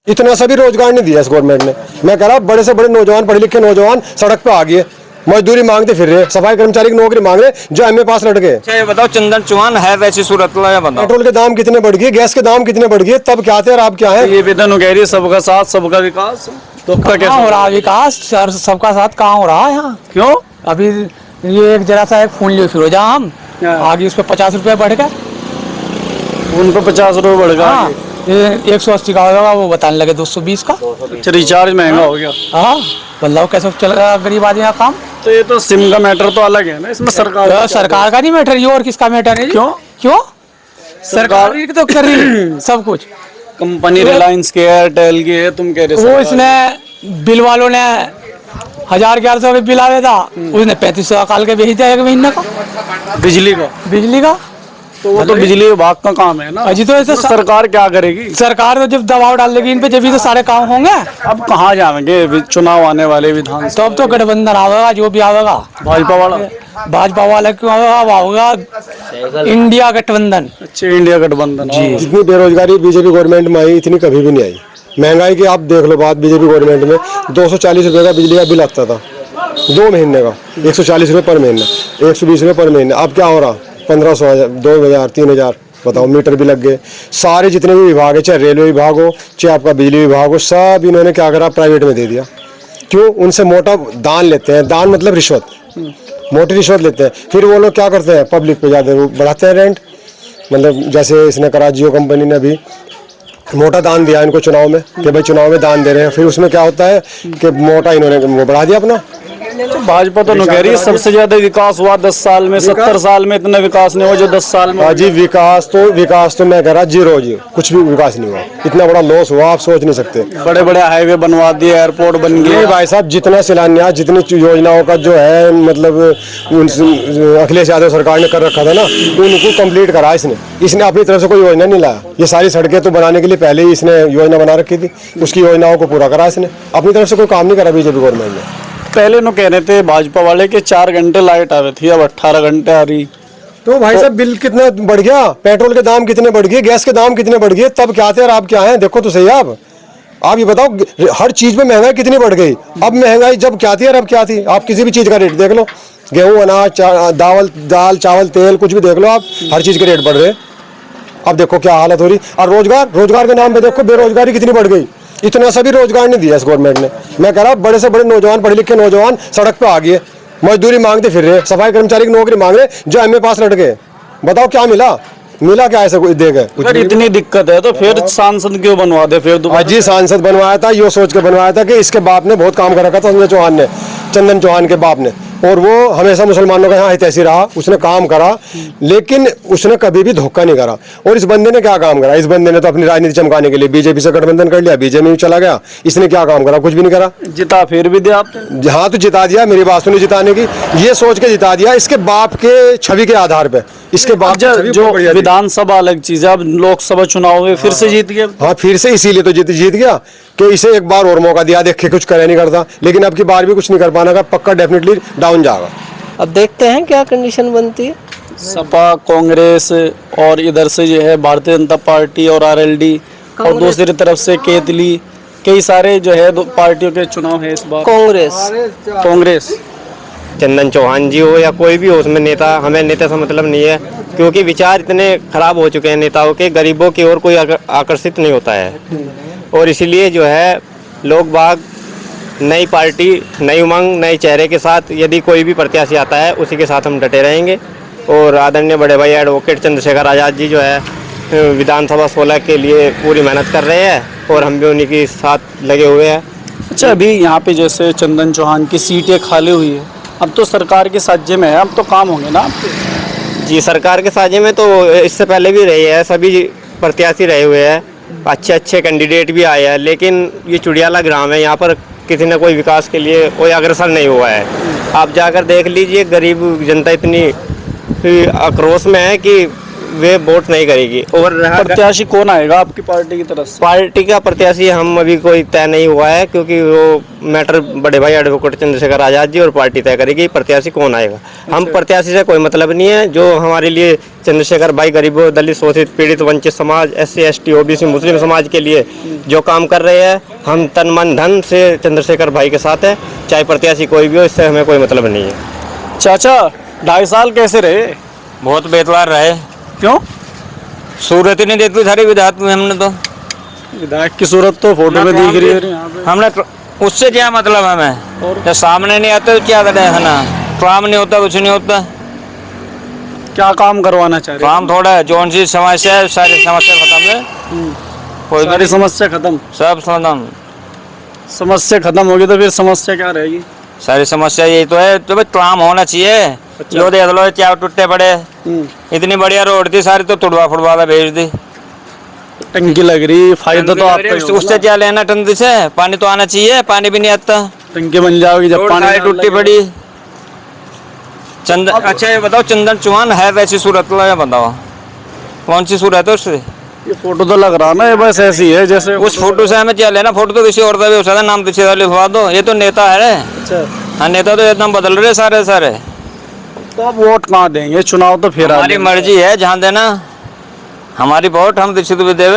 इतना सा भी रोजगार नहीं दिया इस गवर्नमेंट ने। मैं कह रहा बड़े से बड़े नौजवान, पढ़े लिखे नौजवान सड़क पे आ गए, मजदूरी मांगते फिर रहे, सफाई कर्मचारी की नौकरी मांग रहे जो एमए पास लड़के। अच्छा ये बताओ, चंदन चौहान है वैसी सूरत ला, बताओ पेट्रोल के दाम कितने बढ़ गए, गैस के दाम कितने बढ़ गए, तब क्या थे और आप क्या है। ये वेतन कह रही है सबका साथ सबका विकास, तो आपका कैसा हो रहा है विकास सर? सबका साथ कहाँ हो रहा है यहाँ? क्यों? अभी ये एक जरा सा एक फोन लिए फिरोजा हम आगे उस पर 50 रुपये बढ़ गए। उनको 50 रुपये बढ़ गया। हाँ, ये 180 का होगा, वो बताने लगे 220 का। अच्छा, रिचार्ज महंगा हो गया। हाँ, बल्लाओ कैसे चल रहा गरीब आदमी का काम। तो ये तो सिम का मैटर तो अलग है ना, इसमें सरकार का नहीं मैटर, ये और किसका मैटर है? क्यों? क्यों सरकार ही तो कर रही है सब कुछ। कंपनी रिलायंस की है, एयरटेल की है, तुम कह रहे वो इसने बिल वालों ने 1000-1100 का बिल आया था, उसने 3500 काल के भेज दिया एक महीने का बिजली का। तो वो तो बिजली विभाग का काम है ना। अजी तो ऐसे सरकार क्या करेगी? सरकार तो जब दबाव डाल देगी इन पे, जब भी तो सारे काम होंगे। अब कहाँ जाएंगे चुनाव आने वाले विधान, तो अब तो गठबंधन आवेगा, जो भी आवेगा भाजपा वाला क्यों आवेगा, होगा इंडिया गठबंधन। अच्छा, इंडिया गठबंधन जी। जितनी बेरोजगारी बीजेपी गवर्नमेंट में आई इतनी कभी भी नहीं आई। महंगाई की आप देख लो बात, बीजेपी गवर्नमेंट में 240 रुपये का बिजली का बिल आता था 2 महीने का, 140 रुपये पर महीना, 120 रुपये पर महीना। अब क्या हो रहा, 1500, 2000, 3000, बताओ। मीटर भी लग गए। सारे जितने भी विभाग है, चाहे रेलवे विभाग हो, चाहे आपका बिजली विभाग हो, सब इन्होंने क्या करा, प्राइवेट में दे दिया। क्यों? उनसे मोटा दान लेते हैं, दान मतलब रिश्वत, मोटी रिश्वत लेते हैं। फिर वो लोग क्या करते हैं, पब्लिक पे ज़्यादा बढ़ाते हैं रेंट। मतलब जैसे इसने करा, जियो कंपनी ने भी मोटा दान दिया इनको चुनाव में कि भाई चुनाव में दान दे रहे हैं। फिर उसमें क्या होता है कि मोटा इन्होंने वो बढ़ा दिया अपना। तो भाजपा तो कह रही है सबसे ज्यादा विकास हुआ 10 साल में, 70 साल में इतना विकास नहीं हुआ जो 10 साल में। जी विकास तो मैं कह रहा जीरो, कुछ भी विकास नहीं हुआ। इतना बड़ा लॉस हुआ आप सोच नहीं सकते। बड़े बड़े हाईवे बनवा दिए, एयरपोर्ट बन गए। भाई साहब, जितना शिलान्यास, जितनी योजनाओं का जो है मतलब अखिलेश यादव सरकार ने कर रखा था ना, उनको कंप्लीट करा इसने अपनी तरफ से कोई योजना नहीं लाया। ये सारी सड़कें तो बनाने के लिए पहले ही इसने योजना बना रखी थी, उसकी योजनाओं को पूरा करा इसने। अपनी तरफ से कोई काम नहीं करा बीजेपी गवर्नमेंट ने। पहले नो कह रहे थे भाजपा वाले कि 4 घंटे लाइट आ रही थी, अब 18 घंटे आ रही। तो भाई साहब बिल कितना बढ़ गया, पेट्रोल के दाम कितने बढ़ गए, गैस के दाम कितने बढ़ गए, तब क्या थे और आप क्या हैं, देखो तो सही। आप ये बताओ, हर चीज में महंगाई कितनी बढ़ गई। अब महंगाई जब क्या थी और अब क्या थी, आप किसी भी चीज का रेट देख लो, गेहूं, अनाज, दाल चावल तेल कुछ भी देख लो आप, हर चीज के रेट बढ़ रहे। अब देखो क्या हालत हो रही। और रोजगार के नाम पे देखो बेरोजगारी कितनी बढ़ गई। इतना सा भी रोजगार नहीं दिया इस गवर्नमेंट ने। मैं कह रहा बड़े से बड़े नौजवान, पढ़े लिखे नौजवान सड़क पे आ गए, मजदूरी मांगते फिर रहे, सफाई कर्मचारी की नौकरी मांग रहे जो एमए पास लड़के। बताओ क्या मिला क्या ऐसा कोई देगा? अगर इतनी दिक्कत है तो फिर सांसद क्यों बनवा दे फिर दोबारा? जी सांसद बनवाया था, ये सोच के बनवाया था कि इसके बाप ने बहुत काम कर रखा था, चंदन चौहान के बाप ने, और वो हमेशा मुसलमानों का यहाँ हितैषी रहा, उसने काम करा, लेकिन उसने कभी भी धोखा नहीं करा। और इस बंदे ने क्या काम करा? इस बंदे ने तो अपनी राजनीति चमकाने के लिए बीजेपी से गठबंधन कर लिया, बीजेपी में चला गया। इसने क्या काम करा? कुछ भी नहीं करा। जिता फिर भी दिया आपने? हाँ तो जिता दिया, मेरी बात सुनी, जिताने की ये सोच के जिता दिया, इसके बाप के छवि के आधार पे। इसके बाप जो विधानसभा अलग चीज है, अब लोकसभा चुनाव में फिर से जीत गया। हाँ फिर से, इसीलिए तो जीत गया कि इसे एक बार और मौका दिया, देखे कुछ करे नहीं करता, लेकिन अब की बार भी कुछ नहीं कर पाने का, पक्का डेफिनेटली डाउन जाएगा। अब देखते हैं क्या कंडीशन बनती है। सपा, कांग्रेस और इधर से जो है भारतीय जनता पार्टी और आरएलडी, और दूसरी तरफ से केतली, कई सारे जो है पार्टियों के चुनाव है इस बार। कांग्रेस चंदन चौहान जी हो या कोई भी हो, उसमें नेता, हमें नेता से मतलब नहीं है, क्योंकि विचार इतने खराब हो चुके हैं नेताओं के, गरीबों की ओर कोई आकर्षित नहीं होता है। और इसीलिए जो है लोग बाग नई पार्टी, नई उमंग, नए चेहरे के साथ यदि कोई भी प्रत्याशी आता है उसी के साथ हम डटे रहेंगे। और आदरणीय बड़े भाई एडवोकेट चंद्रशेखर आज़ाद जी जो है विधानसभा 16 के लिए पूरी मेहनत कर रहे हैं और हम भी उन्हीं के साथ लगे हुए हैं। अच्छा, अभी यहाँ पे जैसे चंदन चौहान की सीटें खाली हुई है, अब तो सरकार के साझे में है, अब तो काम होंगे ना आपके? जी सरकार के साझे में तो इससे पहले भी रहे हैं, सभी प्रत्याशी रहे हुए हैं, अच्छे कैंडिडेट भी आए हैं, लेकिन ये चुड़ियाला ग्राम है, यहाँ पर किसी ने कोई विकास के लिए कोई अग्रसर नहीं हुआ है। आप जाकर देख लीजिए, गरीब जनता इतनी आक्रोश में है कि वे वोट नहीं करेगी। और रहा प्रत्याशी कौन आएगा आपकी पार्टी की तरफ से? पार्टी का प्रत्याशी हम अभी कोई तय नहीं हुआ है, क्योंकि वो मैटर बड़े भाई एडवोकेट चंद्रशेखर आजाद जी और पार्टी तय करेगी प्रत्याशी कौन आएगा। हम प्रत्याशी से कोई मतलब नहीं है। जो हमारे लिए चंद्रशेखर भाई गरीबों, दलित, शोषित, पीड़ित, वंचित समाज, SC ST OBC मुस्लिम समाज के लिए जो काम कर रहे हैं, हम तन मन धन से चंद्रशेखर भाई के साथ है, चाहे प्रत्याशी कोई भी हो, इससे हमें कोई मतलब नहीं है। चाचा 2.5 साल कैसे रहे? बहुत बेतवार रहे। क्यों? सूरत ही नहीं देती सारी विधायक में हमने तो। विधायक की सूरत तो फोटो में दिख रही है यहाँ पे। हमने उससे क्या मतलब हमें, जब सामने नहीं आते तो क्या करें, है ना। काम नहीं होता, कुछ नहीं होता। क्या काम करवाना चाह रहे काम थोड़ा है, जौन सी समस्या है सारी समस्या खत्म है। कोई सारी समस्या खत्म? सब खत्म। समस्या खत्म होगी तो फिर समस्या क्या रहेगी? सारी समस्या यही तो है, तो भाई काम होना चाहिए। जो देख लो क्या टूटे पड़े, इतनी बढ़िया रोड थी, सारी तो तुड़वा फुड़वा भेज दी। टंकी लग रही, फायदा तो आपको ही होगा उससे क्या लेना, टंकी से पानी तो आना चाहिए, पानी भी नहीं आता। टंकी बन जाओगी जब पानी पानी टूटी पड़ी। चंदन, अच्छा ये बताओ, चंदन चौहान है वैसी सूरत लगा, बताओ कौन सी सूरत है उससे? ये फोटो तो लग रहा ना ये बस ऐसी है जैसे उस फोटो से हमें क्या लेना, फोटो तो किसी और का भी हो सकता है, नाम किसी का लिखवा दो। ये तो नेता है। अच्छा, हाँ, नेता तो एकदम बदल रहे सारे। तो आप वोट कहाँ देंगे? चुनाव तो फिर हमारी मर्जी है, जहाँ देना हमारी वोट हम दीक्षित भी देवे।